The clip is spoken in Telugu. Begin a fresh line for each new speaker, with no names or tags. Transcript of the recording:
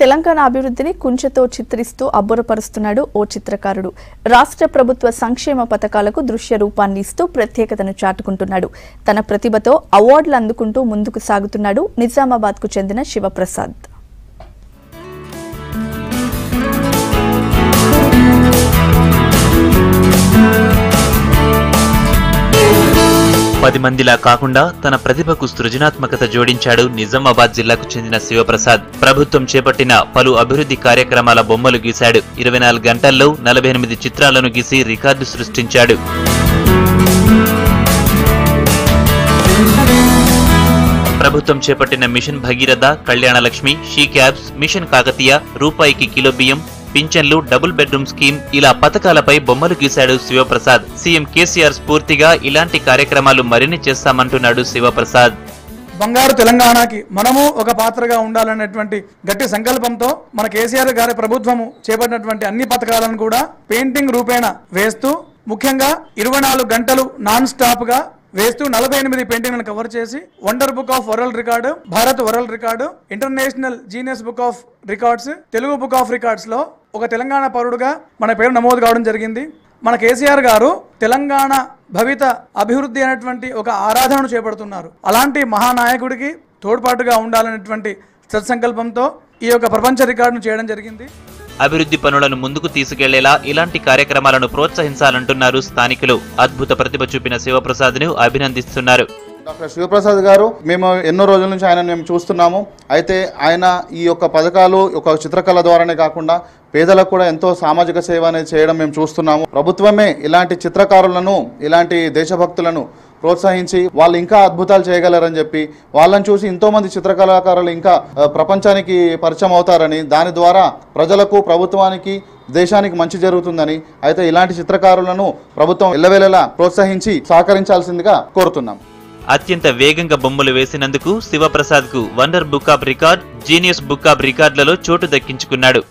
తెలంగాణ అభివృద్ధిని కుంచెతో చిత్రిస్తూ అబ్బురపరుస్తున్నాడు ఓ చిత్రకారుడు. రాష్ట్ర ప్రభుత్వ సంక్షేమ పథకాలకు దృశ్య రూపాన్ని ఇస్తూ ప్రత్యేకతను చాటుకుంటున్నాడు. తన ప్రతిభతో అవార్డులు అందుకుంటూ ముందుకు సాగుతున్నాడు నిజామాబాద్కు చెందిన శివప్రసాద్.
పది మందిలా కాకుండా తన ప్రతిభకు సృజనాత్మకత జోడించాడు నిజామాబాద్ జిల్లాకు చెందిన శివప్రసాద్. ప్రభుత్వం చేపట్టిన పలు అభివృద్ధి కార్యక్రమాల బొమ్మలు గీశాడు. 24 గంటల్లో 48 చిత్రాలను గీసి రికార్డు సృష్టించాడు. ప్రభుత్వం చేపట్టిన mission Bhagiratha, Kalyana Lakshmi, she cabs, mission Kakatiya, రూపాయికి కిలో బియ్యం, పింఛన్లు, డబుల్ బెడ్రూమ్ స్కీమ్ ఇలా పథకాలపై బొమ్మలు గీశాడు శివప్రసాద్. సీఎం కేసీఆర్ స్ఫూర్తిగా ఇలాంటి కార్యక్రమాలు మరిన్ని చేస్తామంటున్నాడు శివప్రసాద్.
బంగారు తెలంగాణకి మనము ఒక పాత్రగా ఉండాలనేటువంటి గట్టి సంకల్పంతో మన కేసీఆర్ గారి ప్రభుత్వము చేపట్టినటువంటి అన్ని పథకాలను కూడా పెయింటింగ్ రూపేణ వేస్తూ, ముఖ్యంగా 24 గంటలు నాన్ స్టాప్ గా వేస్తూ 48 పెయింటింగ్లను కవర్ చేసి wonder Book of world record, Bharat world record, international genius Book of records, Telugu book of records లో ఒక తెలంగాణ పౌరుడుగా మన పేరు నమోదు కావడం జరిగింది. మన కేసీఆర్ గారు తెలంగాణ భవిత అభివృద్ధి అనేటువంటి ఒక ఆరాధనను చేపడుతున్నారు. అలాంటి మహానాయకుడికి తోడ్పాటుగా ఉండాలనేటువంటి సత్సంకల్పంతో ఈ యొక్క ప్రపంచ రికార్డును చేయడం జరిగింది.
అభివృద్ధి పనులను ముందుకు తీసుకెళ్లేలా ఇలాంటి కార్యక్రమాలను ప్రోత్సహించాలంటున్నారు స్థానికులు. అద్భుత ప్రతిభ చూపిన శివప్రసాద్ ను అభినందిస్తున్నారు.
డాక్టర్ శివప్రసాద్ గారు మేము ఎన్నో రోజుల నుంచి ఆయన మేము చూస్తున్నాము. అయితే ఆయన ఈ యొక్క పథకాలు ఒక చిత్రకళ ద్వారానే కాకుండా పేదలకు కూడా ఎంతో సామాజిక సేవ అనేది చేయడం మేము చూస్తున్నాము. ప్రభుత్వమే ఇలాంటి చిత్రకారులను, ఇలాంటి దేశభక్తులను ప్రోత్సహించి వాళ్ళు ఇంకా అద్భుతాలు చేయగలరని చెప్పి వాళ్ళని చూసి ఎంతోమంది చిత్రకళాకారులు ఇంకా ప్రపంచానికి పరిచయం అవుతారని, దాని ద్వారా ప్రజలకు, ప్రభుత్వానికి, దేశానికి మంచి జరుగుతుందని, అయితే ఇలాంటి చిత్రకారులను ప్రభుత్వం ఎల్లవేళలా ప్రోత్సహించి సహకరించాల్సిందిగా కోరుతున్నాం.
అత్యంత వేగంగా బొమ్మలు వేసినందుకు శివప్రసాద్ కు Wonder Book of Record, Genius Book of రికార్డులలో చోటు దక్కించుకున్నాడు.